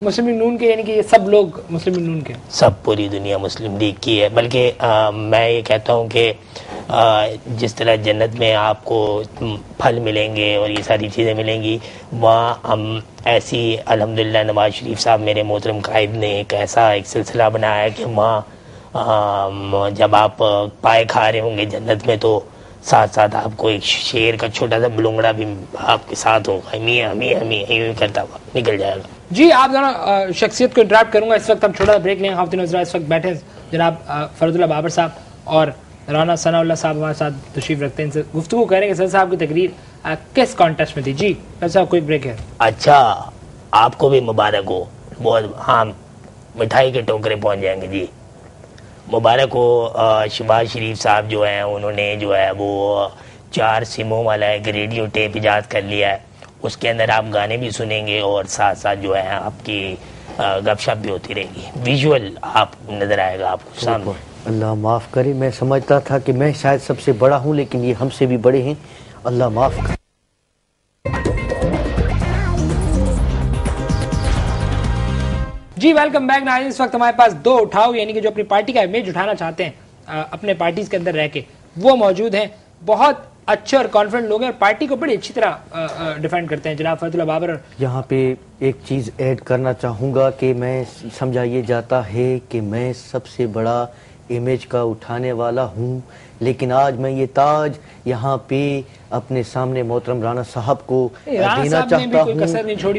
مسلم league نون کے یعنی کہ یہ سب لوگ مسلم لیگ نون کے سب پوری دنیا مسلم لیگ کی ہے. بلکہ میں یہ کہتا ہوں کہ جس طرح جنت میں آپ کو پھل ملیں گے اور یہ ساری چیزیں ملیں گی، وہاں ہم ایسی الحمدللہ نواز شریف صاحب میرے محترم قائد نے ایک ایسا ایک سلسلہ بنایا ہے کہ وہاں جب آپ پائے کھا رہے ہوں گے جنت میں تو ساتھ ساتھ آپ کو ایک شیر کا چھوٹا سا بلونگڑا بھی آپ کے ساتھ ہوگا، میاں میاں میاں یوں کرتا ہوا نکل جائے گا. جی آپ دونوں شخصیت کو انٹراپٹ کروں گا. اس وقت ہم چھوٹا سا بریک لیں. خواتین حضرات اس وقت بیٹھے جناب فرد اللہ بابر صاحب اور رانا ثناء اللہ صاحب ہمارے ساتھ تشریف رکھتے ہیں. ان سے گفتگو کریں گے سر صاحب کی تقریر کس کانٹیسٹ میں تھی. جی سر صاحب کوئی بریک ہے. اچھا آپ کو بھی مبارک ہو بہت. ہاں مٹھائی کے ٹوکرے پہنچ جائیں گے. جی مبارک ہو. شہباز شریف صاحب جو ہیں انہوں نے جو ہے وہ 4 سموں والا ایک ریڈیو ٹیپ ایجاد کر لیا ہے. اس کے اندر آپ گانے بھی سنیں گے اور ساتھ ساتھ جو ہے آپ کی گپ شپ بھی ہوتی رہے گی. ویژول آپ نظر آئے گا آپ کو سامنے. اللہ معاف کرے، میں سمجھتا تھا کہ میں شاید سب سے بڑا ہوں لیکن یہ ہم سے بھی بڑے ہیں. اللہ معاف کرے. جی ویلکم بیک ناظرین. اس وقت ہمارے پاس 2 اٹھاؤ یعنی کہ جو اپنی پارٹی کا امیج اٹھانا چاہتے ہیں اپنے پارٹیز کے اندر رہ کے وہ موجود ہیں. بہت اچھے اور کانفیڈنٹ لوگ ہیں اور پارٹی کو بڑی اچھی طرح ڈیفینڈ کرتے ہیں. جناب فرد اللہ بابر یہاں پہ ایک چیز ایڈ کرنا چاہوں گا کہ میں سمجھا یہ جاتا ہے کہ میں سب سے بڑا امیج کا اٹھانے والا ہوں، لیکن آج میں یہ تاج یہاں پہ اپنے سامنے محترم رانا صاحب کو دینا چاہتا ہوں.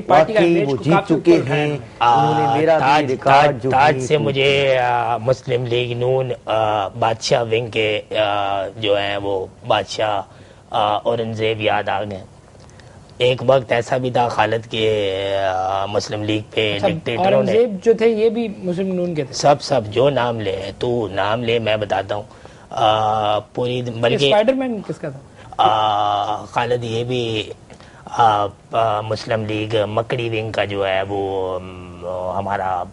واقعی وہ جیت چکے ہیں. انہوں نے میرا بھی ریکارڈ جو تاج سے مجھے مسلم لیگ نون بادشاہ ونگ کے جو ہیں وہ بادشاہ اورنگزیب یاد آ گئے. ایک وقت ایسا بھی تھا خالد کے مسلم لیگ پہ ڈکٹیٹروں نے اورنگزیب جو تھے یہ بھی مسلم نون کے تھے. سب جو نام لے تو نام لے میں بتاتا ہوں پوری. بلکہ اسپائڈر مین کس کا تھا؟ خالد یہ بھی مسلم لیگ مکڑی ونگ کا جو ہے وہ ہمارا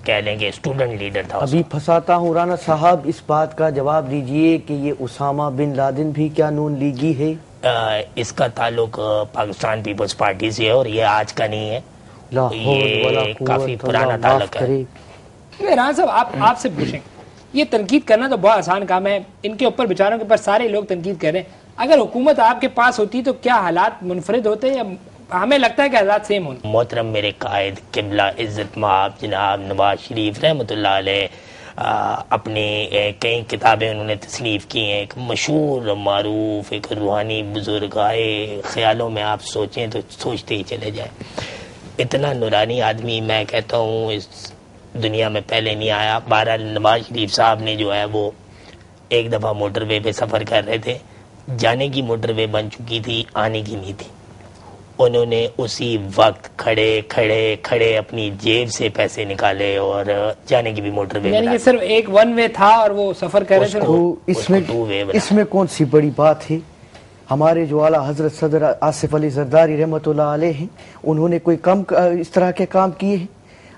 کہہ لیں گے اسٹوڈنٹ لیڈر تھا. ابھی پھنساتا ہوں رانا صاحب، اس بات کا جواب دیجئے کہ یہ اسامہ بن لادن بھی کیا نون لیگی ہے؟ اس کا تعلق پاکستان پیپلز پارٹی سے ہے اور یہ آج کا نہیں ہے، یہ کافی پرانا تعلق ہے. رانا صاحب آپ سے پوچھیں، یہ تنقید کرنا تو بہت آسان کام ہے، ان کے اوپر بیچاروں کے اوپر سارے لوگ تنقید کر رہے ہیں. اگر حکومت آپ کے پاس ہوتی تو کیا حالات منفرد ہوتے یا ہمیں لگتا ہے کہ حالات سیم ہوتے؟ محترم میرے قائد قبلہ عزت مآب جناب نواز شریف رحمۃ اللہ علیہ اپنی کئی کتابیں انہوں نے تصنیف کی ہیں. ایک مشہور معروف ایک روحانی بزرگ آئے خیالوں میں آپ سوچیں تو سوچتے ہی چلے جائیں. اتنا نورانی آدمی میں کہتا ہوں اس دنیا میں پہلے نہیں آیا. بہرحال نواز شریف صاحب نے جو ہے وہ ایک دفعہ موٹر وے پہ سفر کر رہے تھے، جانے کی موٹر وے بن چکی تھی، آنے کی نہیں تھی. انہوں نے اسی وقت کھڑے کھڑے کھڑے اپنی جیب سے پیسے نکالے اور جانے کی بھی موٹر وے یعنی کہ صرف ایک ون وے تھا اور وہ سفر کر رہے تھے. تو اس میں کون سی بڑی بات ہے؟ ہمارے جو اعلیٰ حضرت صدر آصف علی زرداری رحمۃ اللہ علیہ ہیں انہوں نے کوئی کم اس طرح کے کام کیے ہیں؟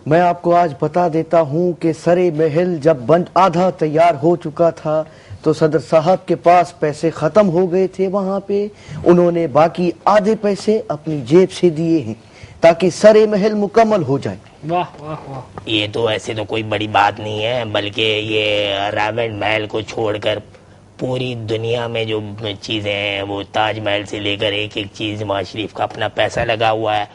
میں آپ کو آج بتا دیتا ہوں کہ سرے محل جب آدھا تیار ہو چکا تھا تو صدر صاحب کے پاس پیسے ختم ہو گئے تھے. وہاں پہ انہوں نے باقی آدھے پیسے اپنی جیب سے دیے ہیں تاکہ سرے محل مکمل ہو جائے. واہ واہ واہ. یہ تو ایسے تو کوئی بڑی بات نہیں ہے، بلکہ یہ راونڈ محل کو چھوڑ کر پوری دنیا میں جو چیزیں ہیں وہ تاج محل سے لے کر ایک ایک چیز نواز شریف کا اپنا پیسہ لگا ہوا ہے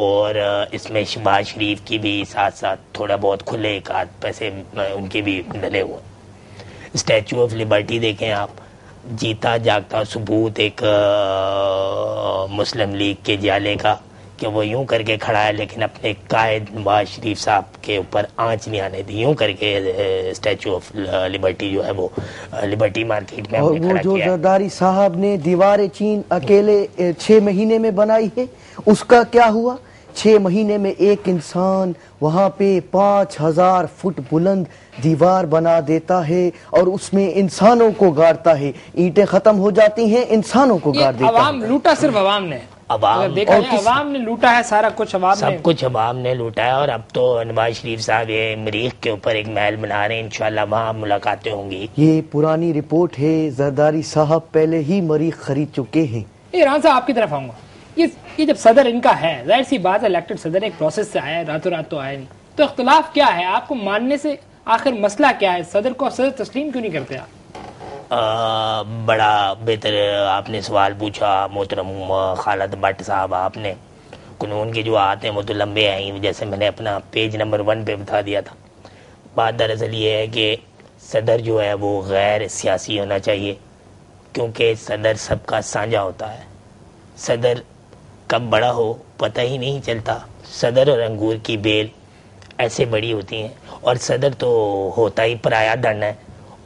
اور اس میں شہباز شریف کی بھی ساتھ ساتھ تھوڑا بہت کھلے ایک آدھ پیسے ان کے بھی ڈلے ہوئے. اسٹیچو آف لبرٹی دیکھیں آپ، جیتا جاگتا ثبوت ایک مسلم لیگ کے جالے کا کہ وہ یوں کر کے کھڑا ہے لیکن اپنے قائد نواز شریف صاحب کے اوپر آنچ نہیں آنے دی. یوں کر کے اسٹیچو آف لبرٹی جو ہے وہ لبرٹی مارکیٹ میں اور وہ جو زرداری صاحب نے دیوار چین اکیلے 6 مہینے میں بنائی ہے اس کا کیا ہوا؟ 6 مہینے میں ایک انسان وہاں پہ 5000 فٹ بلند دیوار بنا دیتا ہے اور اس میں انسانوں کو گاڑتا ہے. اینٹیں ختم ہو جاتی ہیں، انسانوں کو گاڑ دیتا ہے. عوام لوٹا، صرف عوام نے عوام نے لوٹا ہے، سارا کچھ عوام نے، سب کچھ عوام نے لوٹا ہے. اور اب تو نواز شریف صاحب یہ مریخ کے اوپر ایک محل بنا رہے ہیں، انشاءاللہ وہاں ملاقاتیں ہوں گی. یہ پرانی رپورٹ ہے، زرداری صاحب پہلے ہی مریخ خرید چکے ہیں. ایران صاحب آپ کی طرف آؤں گا. یہ جب صدر ان کا ہے، ظاہر سی بات ہے الیکٹڈ صدر ایک پروسیس سے آیا ہے، راتوں رات تو آیا نہیں، تو اختلاف کیا ہے آپ کو ماننے سے؟ آخر مسئلہ کیا ہے؟ صدر کو صدر تسلیم کیوں نہیں کرتے آپ؟ بڑا بہتر آپ نے سوال پوچھا محترم خالد بٹ صاحب. آپ نے قانون کے جو آتے ہیں وہ تو لمبے ہیں، جیسے میں نے اپنا پیج نمبر 1 پہ بتا دیا تھا. بات دراصل یہ ہے کہ صدر جو ہے وہ غیر سیاسی ہونا چاہیے، کیونکہ صدر سب کا سانجا ہوتا ہے. صدر کب بڑا ہو پتہ ہی نہیں چلتا. صدر اور انگور کی بیل ایسے بڑی ہوتی ہیں، اور صدر تو ہوتا ہی پرایا دھن ہے.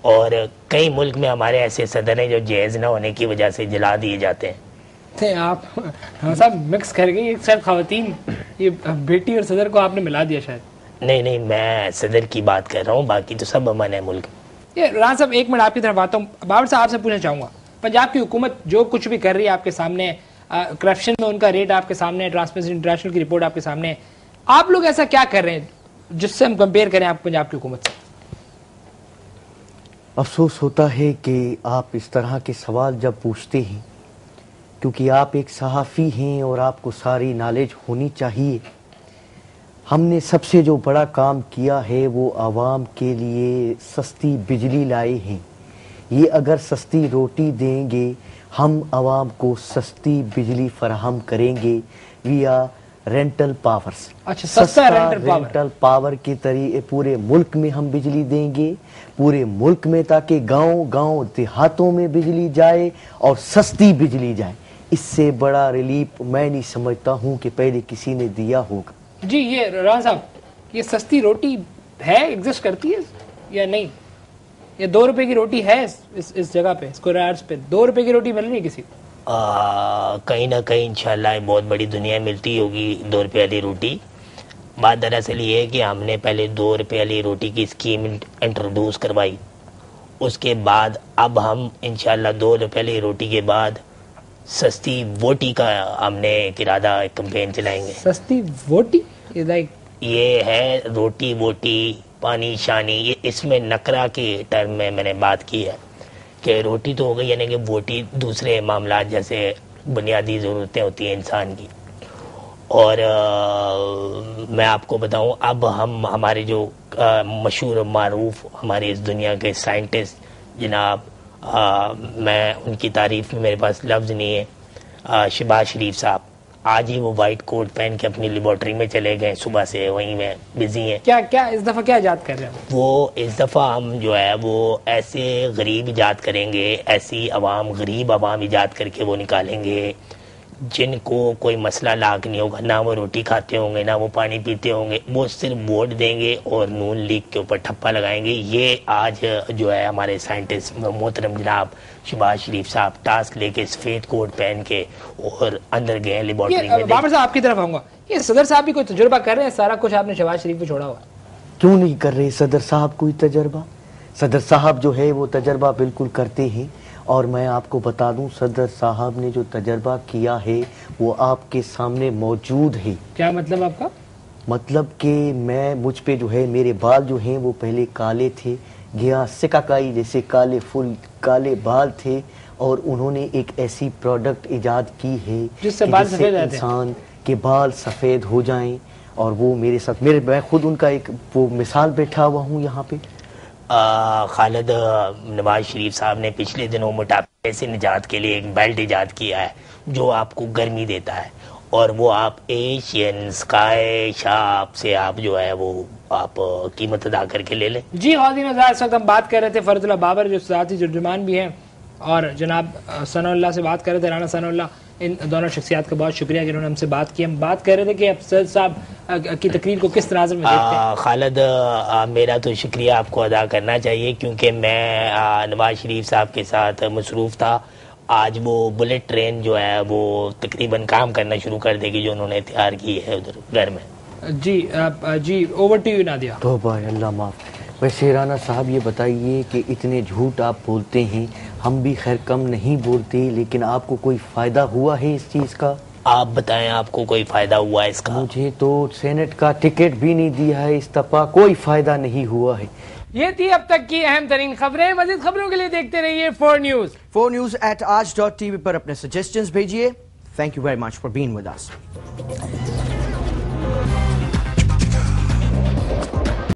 اور کئی ملک میں ہمارے ایسے صدر ہیں جو جائز نہ ہونے کی وجہ سے جلا دیے جاتے ہیں. آپ صاحب مکس کر گئی، ایک شاید خواتین، یہ بیٹی اور صدر کو آپ نے ملا دیا شاید. نہیں، میں صدر کی بات کر رہا ہوں، باقی تو سب امن ہے ملک. یہ رانا صاحب ایک منٹ آپ کی طرف آتا ہوں. بابر صاحب آپ سے پوچھنا چاہوں گا، پنجاب کی حکومت جو کچھ بھی کر رہی ہے آپ کے سامنے، کرپشن میں ان کا ریٹ آپ کے سامنے ہے، ٹرانسپیرنسی انٹرنیشنل کی رپورٹ آپ کے سامنے ہے، آپ لوگ ایسا کیا کر رہے ہیں جس سے ہم کمپیئر کریں آپ پنجاب کی حکومت سے؟ افسوس ہوتا ہے کہ آپ اس طرح کے سوال جب پوچھتے ہیں، کیونکہ آپ ایک صحافی ہیں اور آپ کو ساری نالج ہونی چاہیے. ہم نے سب سے جو بڑا کام کیا ہے وہ عوام کے لیے سستی بجلی لائے ہیں. یہ اگر سستی روٹی دیں گے، ہم عوام کو سستی بجلی فراہم کریں گے ویا رینٹل پاورز. اچھا، سستا رینٹل پاور کے طریقے پورے ملک میں ہم بجلی دیں گے، پورے ملک میں، تاکہ گاؤں دیہاتوں میں بجلی جائے اور سستی بجلی جائے. اس سے بڑا ریلیف میں نہیں سمجھتا ہوں کہ پہلے کسی نے دیا ہوگا. جی، یہ رانا صاحب یہ سستی روٹی ہے، ایگزسٹ کرتی ہے یا نہیں؟ یہ 2 روپے کی روٹی ہے اس جگہ پہ، اسکوائر یارڈز پہ 2 روپے کی روٹی مل رہی ہے کسی کو؟ کہیں نہ کہیں انشاءاللہ بہت بڑی دنیا ملتی ہوگی 2 روپے والی روٹی. بات دراصل یہ ہے کہ ہم نے پہلے 2 روپے والی روٹی کی اسکیم انٹروڈیوس کروائی، اس کے بعد اب ہم انشاءاللہ 2 روپے والی روٹی کے بعد سستی ووٹی کا ہم نے ایک ارادہ، ایک کمپین چلائیں گے. سستی ووٹی یہ ہے روٹی ووٹی پانی شانی، یہ اس میں نکرہ کے ٹرم میں نے بات کی ہے کہ روٹی تو ہو گئی، یعنی کہ ووٹی دوسرے معاملات جیسے بنیادی ضرورتیں ہوتی ہیں انسان کی. اور میں آپ کو بتاؤں، اب ہمارے جو مشہور و معروف ہمارے اس دنیا کے سائنٹسٹ جناب، میں ان کی تعریف میں میرے پاس لفظ نہیں ہے، شہباز شریف صاحب، آج ہی وہ وائٹ کوٹ پہن کے اپنی لیبارٹری میں چلے گئے، صبح سے وہیں میں بزی ہیں. کیا اس دفعہ کیا ایجاد کر رہے ہیں وہ اس دفعہ ہم جو ہے وہ ایسے غریب ایجاد کریں گے، ایسی غریب عوام ایجاد کر کے وہ نکالیں گے جن کو کوئی مسئلہ لاحق نہیں ہوگا، نہ وہ روٹی کھاتے ہوں گے، نہ وہ پانی پیتے ہوں گے، وہ صرف ووٹ دیں گے اور نون لیگ کے اوپر ٹھپا لگائیں گے. یہ آج جو ہے ہمارے سائنٹسٹ محترم جناب شہباز شریف صاحب ٹاسک لے کے سفید کوٹ پہن کے اور اندر گئے لیبارٹری میں. بابر صاحب آپ کی طرف آؤں گا، یہ صدر صاحب بھی کوئی تجربہ کر رہے ہیں؟ سارا کچھ آپ نے شہباز شریف پہ چھوڑا ہوا. کیوں نہیں کر رہے صدر صاحب کوئی تجربہ؟ صدر صاحب جو ہے وہ تجربہ بالکل کرتے ہیں، اور میں آپ کو بتا دوں صدر صاحب نے جو تجربہ کیا ہے وہ آپ کے سامنے موجود ہے. کیا مطلب آپ کا؟ مطلب کہ مجھ پہ جو ہے میرے بال جو ہیں وہ پہلے کالے تھے، گیا سکاکائی جیسے کالے بال تھے، اور انہوں نے ایک ایسی پروڈکٹ ایجاد کی ہے جس سے انسان کے بال سفید ہو جائیں. اور وہ میرے ساتھ میں خود ان کا ایک وہ مثال بیٹھا ہوا ہوں یہاں پہ. خالد، نواز شریف صاحب نے پچھلے دنوں موٹاپے سے نجات کے لیے ایک بیلٹ ایجاد کیا ہے جو آپ کو گرمی دیتا ہے، اور وہ آپ ایشین اسکائی شاپ سے آپ جو ہے وہ آپ قیمت ادا کر کے لے لیں. جی خواتین حضرات، اس وقت ہم بات کر رہے تھے فرد اللہ بابر جو ذاتی ترجمان بھی ہیں، اور جناب ثناء اللہ سے بات کر رہے تھے، رانا ثناء اللہ. ان دونوں شخصیات کا بہت شکریہ کہ انہوں نے ہم سے بات کی. ہم بات کر رہے تھے کہ اب صدر صاحب کی تقریر کو کس تناظر میں دیکھتے ہیں. خالد، میرا تو شکریہ آپ کو ادا کرنا چاہیے، کیونکہ میں نواز شریف صاحب کے ساتھ مصروف تھا. آج وہ بلٹ ٹرین جو ہے وہ تقریباً کام کرنا شروع کر دے گی جو انہوں نے تیار کی ہے ادھر گھر میں. G over to you Nadia. توبہ اللہ معاف. ویسے رانا صاحب یہ بتائیے کہ اتنے جھوٹ آپ بولتے ہیں، ہم بھی خیر کم نہیں بولتے، لیکن آپ کو کوئی فائدہ ہوا ہے اس چیز کا؟ آپ بتائیں، آپ کو کوئی فائدہ ہوا ہے اس کا؟ مجھے تو سینٹ کا ٹکٹ بھی نہیں دیا ہے اس دفعہ، کوئی فائدہ نہیں ہوا ہے. یہ تھی اب تک کی اہم ترین خبریں. مزید خبروں کے لیے دیکھتے رہیے 4 نیوز. 4news@aaj.tv پر اپنے سجیشنز بھیجیے. Thank you very much for being with us.